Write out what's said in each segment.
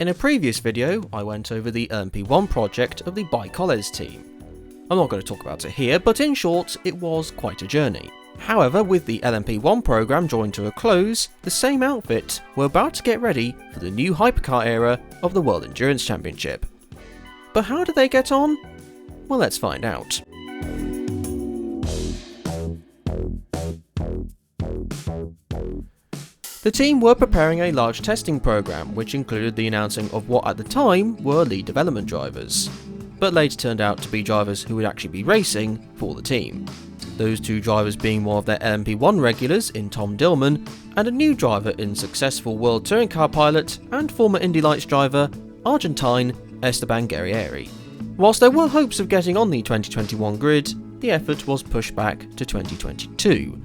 In a previous video, I went over the LMP1 project of the Bike-Oles team. I'm not going to talk about it here, but in short, it was quite a journey. However, with the LMP1 program drawing to a close, the same outfit were about to get ready for the new hypercar era of the World Endurance Championship. But how did they get on? Well, let's find out. The team were preparing a large testing program, which included the announcing of what at the time were lead development drivers, but later turned out to be drivers who would actually be racing for the team. Those two drivers being one of their LMP1 regulars in Tom Dillman, and a new driver in successful World Touring Car pilot and former Indy Lights driver, Argentine Esteban Guerrieri. Whilst there were hopes of getting on the 2021 grid, the effort was pushed back to 2022.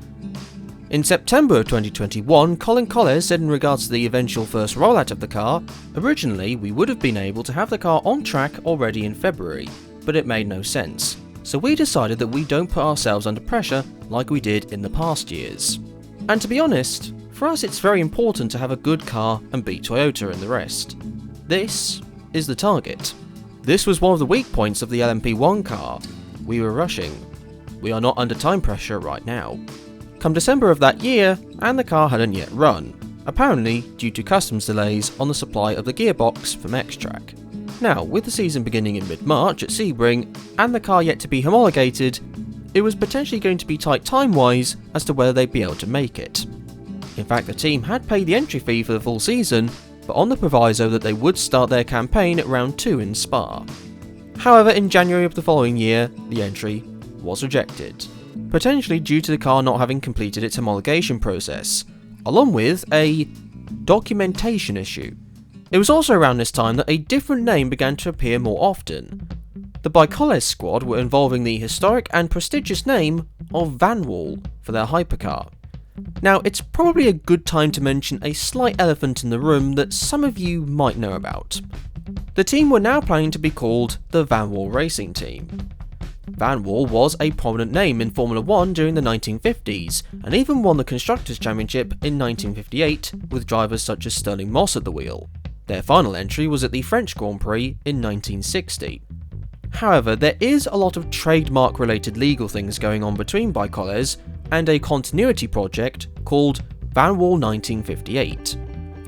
In September of 2021, Colin Collins said in regards to the eventual first rollout of the car, originally we would have been able to have the car on track already in February, but it made no sense. So we decided that we don't put ourselves under pressure like we did in the past years. And to be honest, for us it's very important to have a good car and beat Toyota and the rest. This is the target. This was one of the weak points of the LMP1 car. We were rushing. We are not under time pressure right now. Come December of that year, and the car hadn't yet run, apparently due to customs delays on the supply of the gearbox from X-Track. Now, with the season beginning in mid-March at Sebring, and the car yet to be homologated, it was potentially going to be tight time-wise as to whether they'd be able to make it. In fact, the team had paid the entry fee for the full season, but on the proviso that they would start their campaign at round 2 in Spa. However, in January of the following year, the entry was rejected, potentially due to the car not having completed its homologation process, along with a documentation issue. It was also around this time that a different name began to appear more often. The Bike-Oles squad were involving the historic and prestigious name of Vanwall for their hypercar. Now, it's probably a good time to mention a slight elephant in the room that some of you might know about. The team were now planning to be called the Vanwall Racing Team. Vanwall was a prominent name in Formula 1 during the 1950s, and even won the Constructors' Championship in 1958 with drivers such as Stirling Moss at the wheel. Their final entry was at the French Grand Prix in 1960. However, there is a lot of trademark-related legal things going on between Bike-Oles and a continuity project called Vanwall 1958.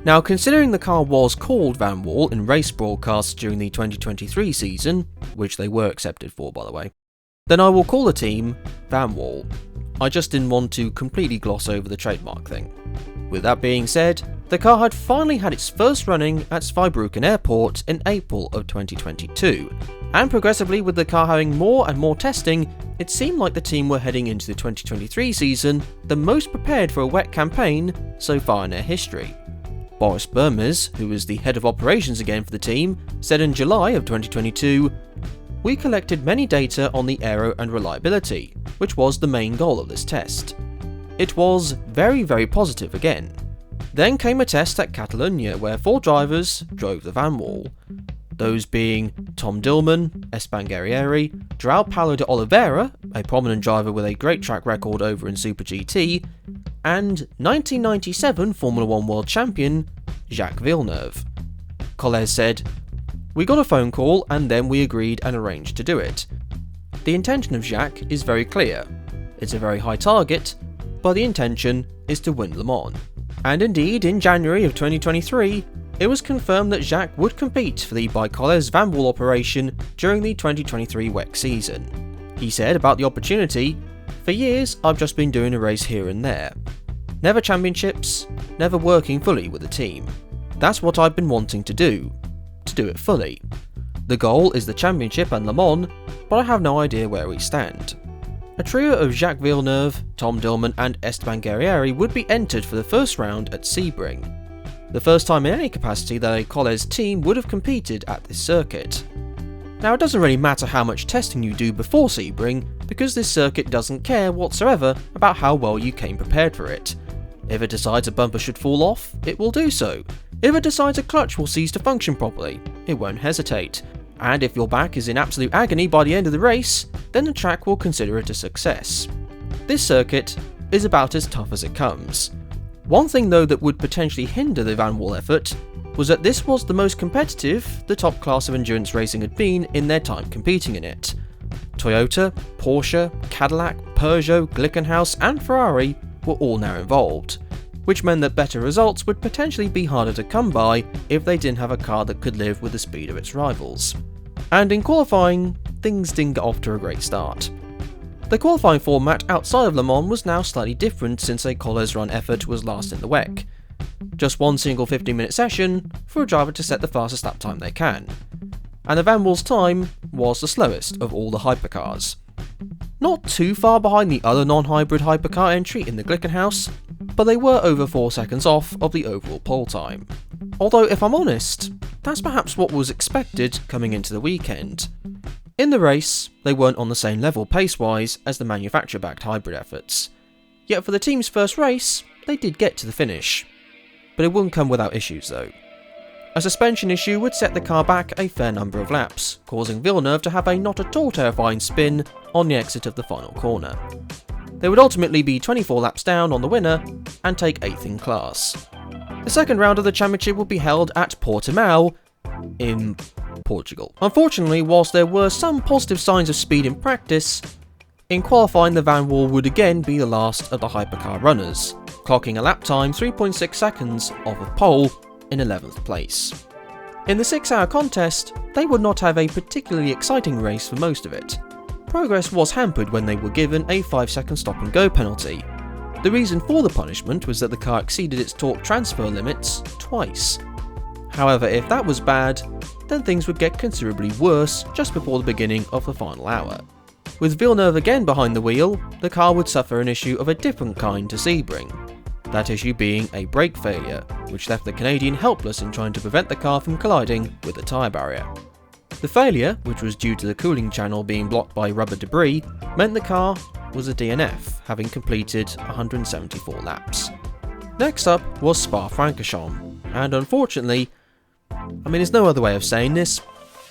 Now, considering the car was called Vanwall in race broadcasts during the 2023 season, which they were accepted for by the way, then I will call the team Vanwall. I just didn't want to completely gloss over the trademark thing. With that being said, the car had finally had its first running at Zweibrücken Airport in April of 2022, and progressively with the car having more and more testing, it seemed like the team were heading into the 2023 season the most prepared for a WEC campaign so far in their history. Boris Burmers, who was the head of operations again for the team, said in July of 2022, "We collected many data on the aero and reliability, which was the main goal of this test. It was very positive again. Then came a test at Catalunya where 4 drivers drove the Vanwall. Those being Tom Dillman, Esteban Guerrieri, João Paulo de Oliveira, a prominent driver with a great track record over in Super GT, and 1997 Formula 1 World Champion, Jacques Villeneuve." Collins said, "We got a phone call and then we agreed and arranged to do it. The intention of Jacques is very clear. It's a very high target, but the intention is to win Le Mans." And indeed, in January of 2023, it was confirmed that Jacques would compete for the Bike-Oles Vanwall operation during the 2023 WEC season. He said about the opportunity, "For years I've just been doing a race here and there. Never championships, never working fully with the team. That's what I've been wanting to do it fully. The goal is the championship and Le Mans, but I have no idea where we stand." A trio of Jacques Villeneuve, Tom Dillman and Esteban Guerrieri would be entered for the first round at Sebring, the first time in any capacity that a Collins team would have competed at this circuit. Now, it doesn't really matter how much testing you do before Sebring, because this circuit doesn't care whatsoever about how well you came prepared for it. If it decides a bumper should fall off, it will do so. If it decides a clutch will cease to function properly, it won't hesitate. And if your back is in absolute agony by the end of the race, then the track will consider it a success. This circuit is about as tough as it comes. One thing though that would potentially hinder the Vanwall effort was that this was the most competitive the top class of endurance racing had been in their time competing in it. Toyota, Porsche, Cadillac, Peugeot, Glickenhaus and Ferrari were all now involved, which meant that better results would potentially be harder to come by if they didn't have a car that could live with the speed of its rivals. And in qualifying, things didn't get off to a great start. The qualifying format outside of Le Mans was now slightly different since a Coles run effort was last in the WEC. Just one single 15-minute session for a driver to set the fastest lap time they can. And the Vanwall's time was the slowest of all the hypercars. Not too far behind the other non-hybrid hypercar entry in the Glickenhaus, but they were over 4 seconds off of the overall pole time. Although if I'm honest, that's perhaps what was expected coming into the weekend. In the race, they weren't on the same level pace-wise as the manufacturer-backed hybrid efforts. Yet for the team's first race, they did get to the finish. But it wouldn't come without issues though. A suspension issue would set the car back a fair number of laps, causing Villeneuve to have a not at all terrifying spin on the exit of the final corner. They would ultimately be 24 laps down on the winner and take 8th in class. The second round of the championship would be held at Portimão in Portugal. Unfortunately, whilst there were some positive signs of speed in practice, in qualifying the Vanwall would again be the last of the hypercar runners, clocking a lap time 3.6 seconds off of pole in 11th place. In the 6-hour contest, they would not have a particularly exciting race for most of it. Progress was hampered when they were given a 5-second stop and go penalty. The reason for the punishment was that the car exceeded its torque transfer limits twice. However, if that was bad, then things would get considerably worse just before the beginning of the final hour. With Villeneuve again behind the wheel, the car would suffer an issue of a different kind to Sebring. That issue being a brake failure, which left the Canadian helpless in trying to prevent the car from colliding with the tyre barrier. The failure, which was due to the cooling channel being blocked by rubber debris, meant the car was a DNF, having completed 174 laps. Next up was Spa-Francorchamps, and unfortunately, there's no other way of saying this,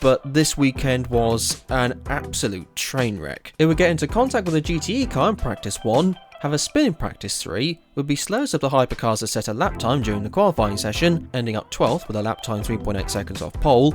but this weekend was an absolute train wreck. It would get into contact with a GTE car in practice 1, have a spin in practice 3, would be slowest of the hypercars that set a lap time during the qualifying session, ending up 12th with a lap time 3.8 seconds off pole,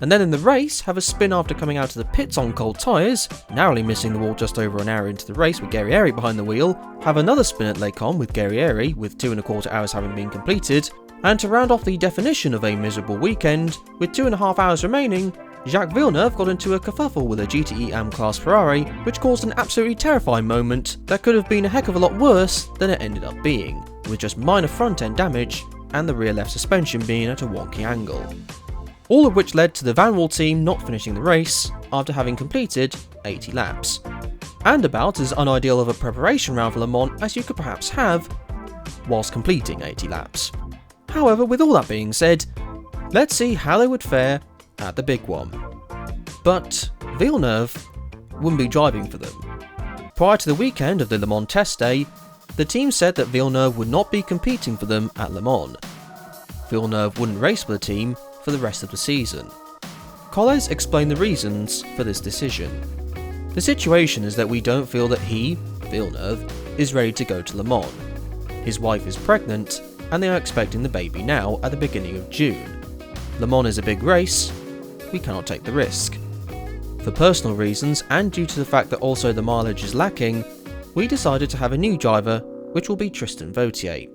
and then in the race have a spin after coming out of the pits on cold tyres, narrowly missing the wall just over an hour into the race with Guerrieri behind the wheel, have another spin at Les Combes with Guerrieri with 2.25 hours having been completed, and to round off the definition of a miserable weekend, with 2.5 hours remaining, Jacques Villeneuve got into a kerfuffle with a GTE AM class Ferrari, which caused an absolutely terrifying moment that could have been a heck of a lot worse than it ended up being, with just minor front end damage and the rear left suspension being at a wonky angle. All of which led to the Vanwall team not finishing the race after having completed 80 laps. And about as unideal of a preparation round for Le Mans as you could perhaps have whilst completing 80 laps. However, with all that being said, let's see how they would fare at the big one. But Villeneuve wouldn't be driving for them. Prior to the weekend of the Le Mans test day, the team said that Villeneuve would not be competing for them at Le Mans. Villeneuve wouldn't race for the team for the rest of the season. Coles explained the reasons for this decision. The situation is that we don't feel that he, Villeneuve, is ready to go to Le Mans. His wife is pregnant, and they are expecting the baby now at the beginning of June. Le Mans is a big race, we cannot take the risk. For personal reasons, and due to the fact that also the mileage is lacking, we decided to have a new driver, which will be Tristan Vautier.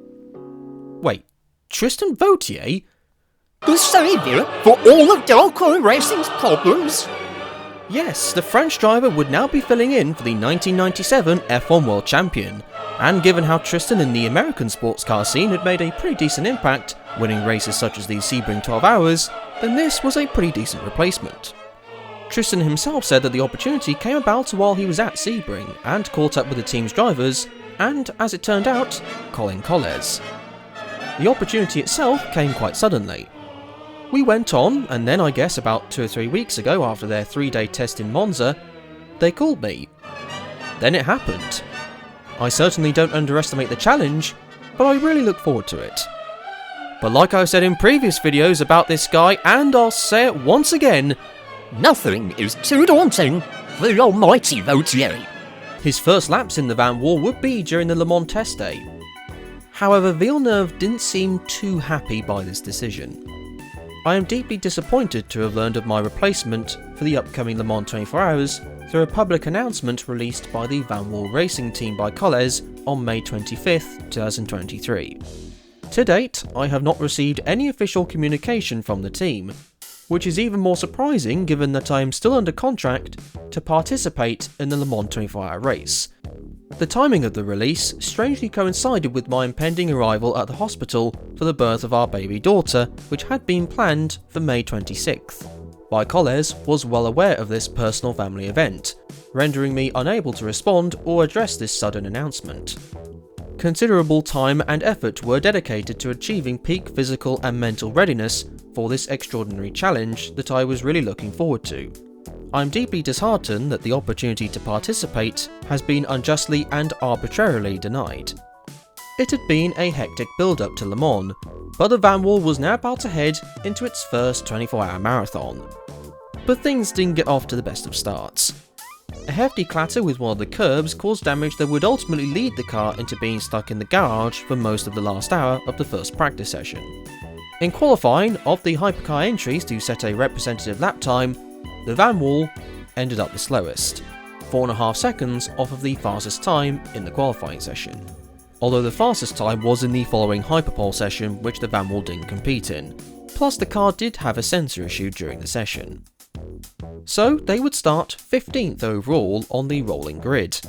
Wait, Tristan Vautier? The saviour for all of Delco Racing's problems? Yes, the French driver would now be filling in for the 1997 F1 World Champion, and given how Tristan in the American sports car scene had made a pretty decent impact, winning races such as the Sebring 12 Hours, then this was a pretty decent replacement. Tristan himself said that the opportunity came about while he was at Sebring and caught up with the team's drivers, and as it turned out, Colin Coles. The opportunity itself came quite suddenly. We went on, and then I guess about 2 or 3 weeks ago after their 3-day test in Monza, they called me. Then it happened. I certainly don't underestimate the challenge, but I really look forward to it. But like I said in previous videos about this guy, and I'll say it once again, nothing is too daunting for the almighty Vautier. His first laps in the Vanwall would be during the Le Mans test day. However, Villeneuve didn't seem too happy by this decision. I am deeply disappointed to have learned of my replacement for the upcoming Le Mans 24 Hours through a public announcement released by the Vanwall racing team by Coles on May 25th, 2023. To date, I have not received any official communication from the team, which is even more surprising given that I am still under contract to participate in the Le Mans 24-hour race. The timing of the release strangely coincided with my impending arrival at the hospital for the birth of our baby daughter, which had been planned for May 26th. Coles was well aware of this personal family event, rendering me unable to respond or address this sudden announcement. Considerable time and effort were dedicated to achieving peak physical and mental readiness for this extraordinary challenge that I was really looking forward to. I'm deeply disheartened that the opportunity to participate has been unjustly and arbitrarily denied. It had been a hectic build-up to Le Mans, but the Vanwall was now about to head into its first 24-hour marathon. But things didn't get off to the best of starts. A hefty clatter with one of the curbs caused damage that would ultimately lead the car into being stuck in the garage for most of the last hour of the first practice session. In qualifying, of the Hypercar entries to set a representative lap time, the Vanwall ended up the slowest, 4.5 seconds off of the fastest time in the qualifying session. Although the fastest time was in the following Hyperpole session, which the Vanwall didn't compete in, plus the car did have a sensor issue during the session. So they would start 15th overall on the rolling grid.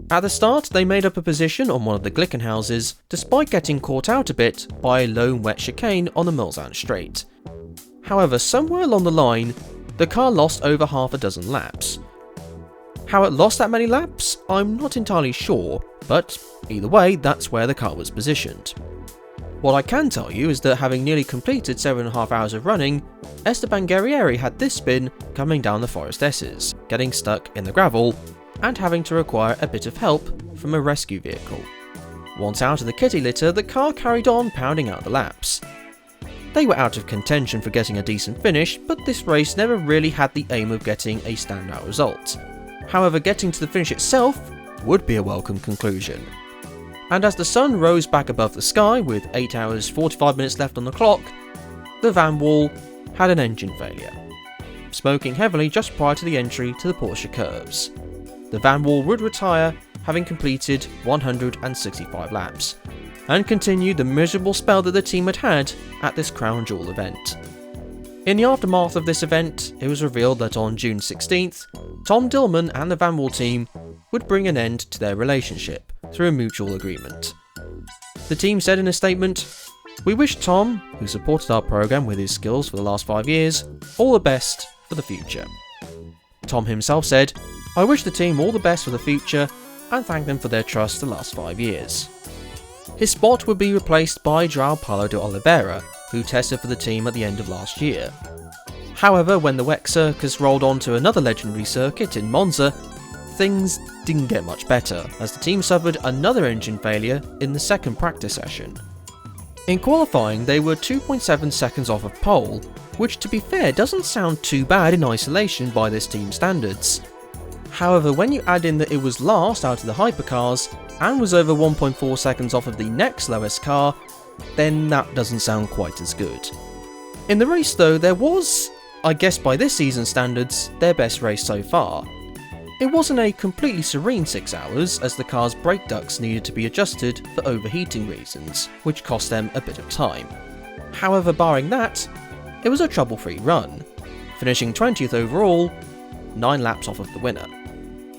At the start, they made up a position on one of the Glickenhauses, despite getting caught out a bit by a lone wet chicane on the Mulsanne straight. However, somewhere along the line, the car lost over half a dozen laps. How it lost that many laps, I'm not entirely sure, but either way, that's where the car was positioned. What I can tell you is that having nearly completed 7.5 hours of running, Esteban Guerrieri had this spin coming down the Forest S's, getting stuck in the gravel, and having to require a bit of help from a rescue vehicle. Once out of the kitty litter, the car carried on pounding out the laps. They were out of contention for getting a decent finish, but this race never really had the aim of getting a standout result. However, getting to the finish itself would be a welcome conclusion. And as the sun rose back above the sky with 8 hours 45 minutes left on the clock, the Vanwall had an engine failure, smoking heavily just prior to the entry to the Porsche curves. The Vanwall would retire having completed 165 laps, and continue the miserable spell that the team had had at this crown jewel event. In the aftermath of this event, it was revealed that on June 16th, Tom Dillman and the Vanwall team would bring an end to their relationship through a mutual agreement. The team said in a statement, "We wish Tom, who supported our program with his skills for the last 5 years, all the best for the future." Tom himself said, "I wish the team all the best for the future and thank them for their trust the last 5 years." His spot would be replaced by João Paulo de Oliveira, who tested for the team at the end of last year. However, when the WEC circus rolled on to another legendary circuit in Monza, things didn't get much better, as the team suffered another engine failure in the second practice session. In qualifying, they were 2.7 seconds off of pole, which to be fair doesn't sound too bad in isolation by this team standards. However, when you add in that it was last out of the hypercars, and was over 1.4 seconds off of the next lowest car, then that doesn't sound quite as good. In the race though, there was, I guess by this season's standards, their best race so far. It wasn't a completely serene 6 hours, as the car's brake ducts needed to be adjusted for overheating reasons, which cost them a bit of time. However, barring that, it was a trouble-free run, finishing 20th overall, 9 laps off of the winner.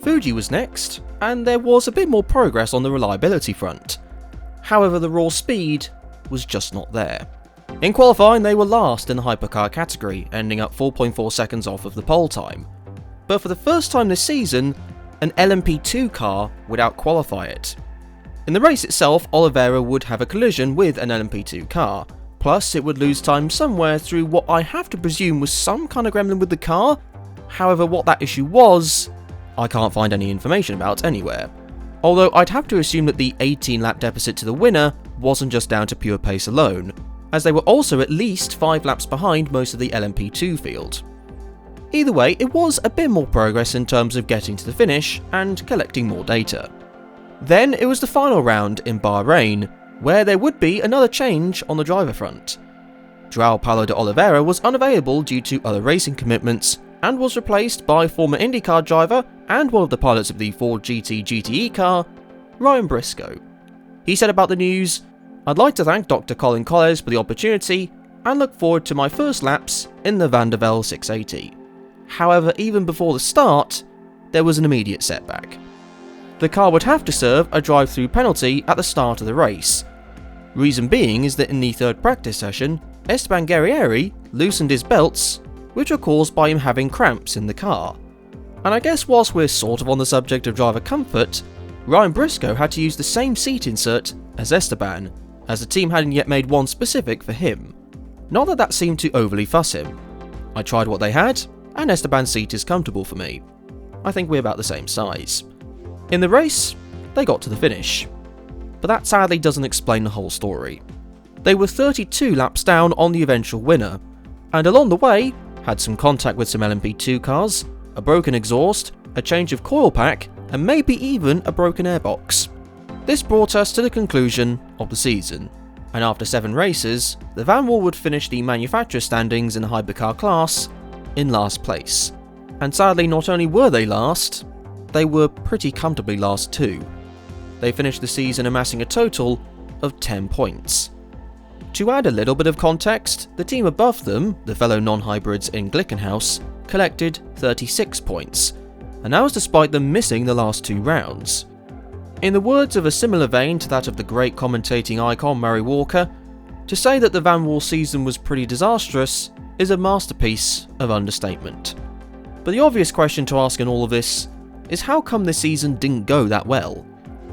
Fuji was next, and there was a bit more progress on the reliability front. However, the raw speed was just not there. In qualifying, they were last in the hypercar category, ending up 4.4 seconds off of the pole time. But for the first time this season, an LMP2 car would out-qualify it. In the race itself, Oliveira would have a collision with an LMP2 car, plus it would lose time somewhere through what I have to presume was some kind of gremlin with the car. However, what that issue was, I can't find any information about anywhere. Although I'd have to assume that the 18 lap deficit to the winner wasn't just down to pure pace alone, as they were also at least 5 laps behind most of the LMP2 field. Either way, it was a bit more progress in terms of getting to the finish and collecting more data. Then it was the final round in Bahrain, where there would be another change on the driver front. João Paulo de Oliveira was unavailable due to other racing commitments and was replaced by former IndyCar driver and one of the pilots of the Ford GT GTE car, Ryan Briscoe. He said about the news, "I'd like to thank Dr. Colin Collins for the opportunity and look forward to my first laps in the Vanwall 680. However, even before the start, there was an immediate setback. The car would have to serve a drive-through penalty at the start of the race. Reason being is that in the third practice session, Esteban Guerrieri loosened his belts, which were caused by him having cramps in the car. And I guess whilst we're sort of on the subject of driver comfort, Ryan Briscoe had to use the same seat insert as Esteban, as the team hadn't yet made one specific for him. Not that that seemed to overly fuss him. I tried what they had, and Esteban's seat is comfortable for me. I think we're about the same size. In the race, they got to the finish. But that sadly doesn't explain the whole story. They were 32 laps down on the eventual winner, and along the way, had some contact with some LMP2 cars, a broken exhaust, a change of coil pack, and maybe even a broken airbox. This brought us to the conclusion of the season, and after 7 races, the Vanwall would finish the manufacturer standings in the hypercar class in last place. And sadly, not only were they last, they were pretty comfortably last too. They finished the season amassing a total of 10 points. To add a little bit of context, the team above them, the fellow non-hybrids in Glickenhaus, collected 36 points, and that was despite them missing the last 2 rounds. In the words of a similar vein to that of the great commentating icon Murray Walker, to say that the Vanwall season was pretty disastrous is a masterpiece of understatement. But the obvious question to ask in all of this is how come this season didn't go that well?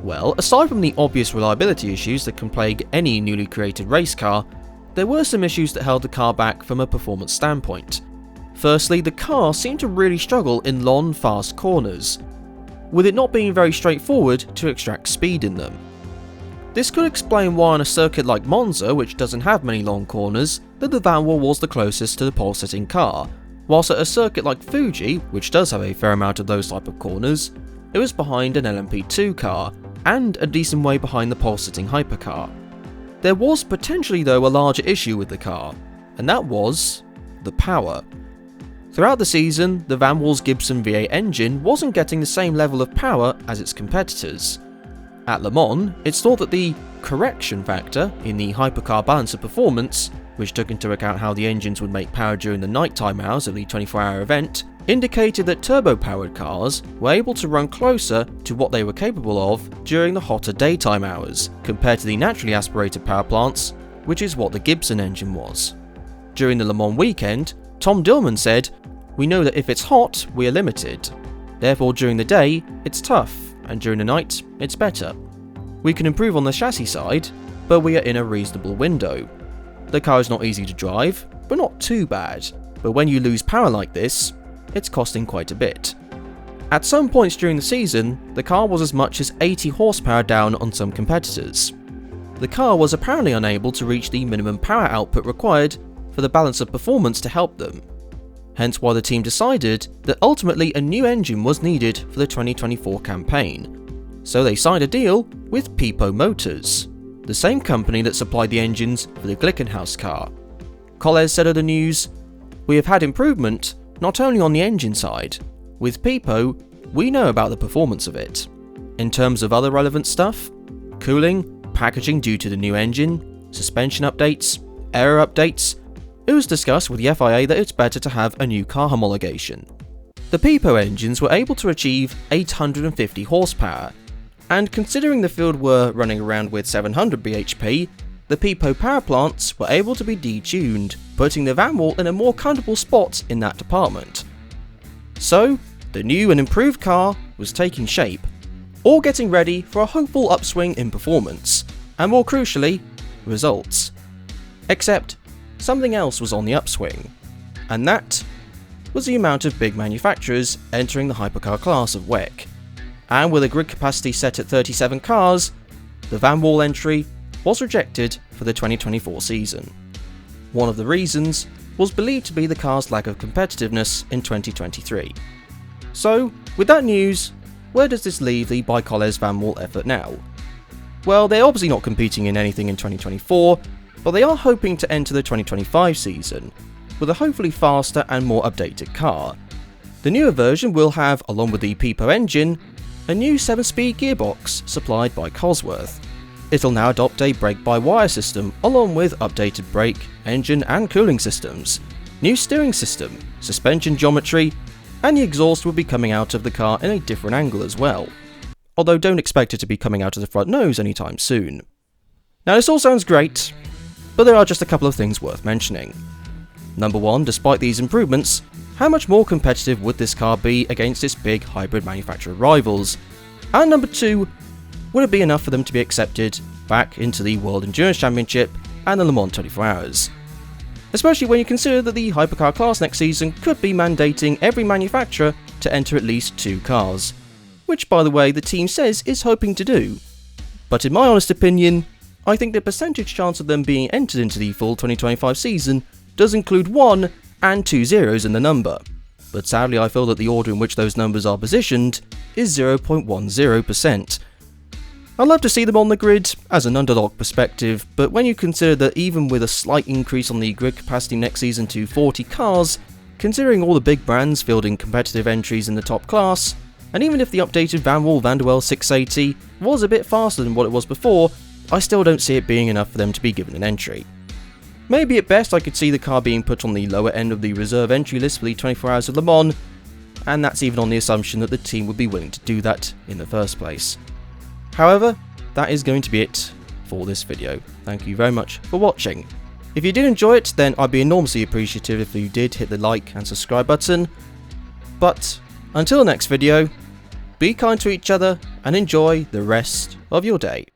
Well, aside from the obvious reliability issues that can plague any newly created race car, there were some issues that held the car back from a performance standpoint. Firstly, the car seemed to really struggle in long, fast corners, with it not being very straightforward to extract speed in them. This could explain why on a circuit like Monza, which doesn't have many long corners, that the Vanwall was the closest to the pole-sitting car, whilst at a circuit like Fuji, which does have a fair amount of those type of corners, it was behind an LMP2 car, and a decent way behind the pole-sitting hypercar. There was potentially though a larger issue with the car, and that was the power. Throughout the season, the Vanwall's Gibson V8 engine wasn't getting the same level of power as its competitors. At Le Mans, it's thought that the correction factor in the hypercar balance of performance, which took into account how the engines would make power during the nighttime hours of the 24-hour event, indicated that turbo-powered cars were able to run closer to what they were capable of during the hotter daytime hours, compared to the naturally aspirated power plants, which is what the Gibson engine was. During the Le Mans weekend, Tom Dillman said, "We know that if it's hot, we are limited. Therefore during the day, it's tough, and during the night, it's better. We can improve on the chassis side, but we are in a reasonable window. The car is not easy to drive, but not too bad. But when you lose power like this, it's costing quite a bit." At some points during the season, the car was as much as 80 horsepower down on some competitors. The car was apparently unable to reach the minimum power output required for the balance of performance to help them. Hence why the team decided that ultimately a new engine was needed for the 2024 campaign. So they signed a deal with Pipo Motors, the same company that supplied the engines for the Glickenhaus car. Collins said of the news, "We have had improvement not only on the engine side. With Pipo, we know about the performance of it. In terms of other relevant stuff, cooling, packaging due to the new engine, suspension updates, error updates, it was discussed with the FIA that it's better to have a new car homologation." The Pipo engines were able to achieve 850 horsepower, and considering the field were running around with 700 bhp, the Pipo power plants were able to be detuned, putting the Vanwall in a more comfortable spot in that department. So, the new and improved car was taking shape, all getting ready for a hopeful upswing in performance, and more crucially, results. Except, something else was on the upswing, and that was the amount of big manufacturers entering the hypercar class of WEC. And with a grid capacity set at 37 cars, the Vanwall entry was rejected for the 2024 season. One of the reasons was believed to be the car's lack of competitiveness in 2023. So, with that news, where does this leave the Bicoles Vanwall effort now? Well, they're obviously not competing in anything in 2024, but they are hoping to enter the 2025 season with a hopefully faster and more updated car. The newer version will have, along with the Pepo engine, a new 7-speed gearbox supplied by Cosworth. It'll now adopt a brake-by-wire system along with updated brake, engine and cooling systems, new steering system, suspension geometry, and the exhaust will be coming out of the car in a different angle as well. Although don't expect it to be coming out of the front nose anytime soon. Now this all sounds great, but there are just a couple of things worth mentioning. Number one, despite these improvements, how much more competitive would this car be against its big hybrid manufacturer rivals? And number two, would it be enough for them to be accepted back into the World Endurance Championship and the Le Mans 24 Hours? Especially when you consider that the hypercar class next season could be mandating every manufacturer to enter at least 2 cars, which by the way the team says is hoping to do. But in my honest opinion, I think the percentage chance of them being entered into the full 2025 season does include 1 and 2 zeros in the number, but sadly I feel that the order in which those numbers are positioned is 0.10%. I'd love to see them on the grid as an underdog perspective, but when you consider that even with a slight increase on the grid capacity next season to 40 cars, considering all the big brands fielding competitive entries in the top class, and even if the updated Vanwall 680 was a bit faster than what it was before, I still don't see it being enough for them to be given an entry. Maybe at best I could see the car being put on the lower end of the reserve entry list for the 24 Hours of Le Mans, and that's even on the assumption that the team would be willing to do that in the first place. However, that is going to be it for this video. Thank you very much for watching. If you did enjoy it, then I'd be enormously appreciative if you did hit the like and subscribe button. But until the next video, be kind to each other and enjoy the rest of your day.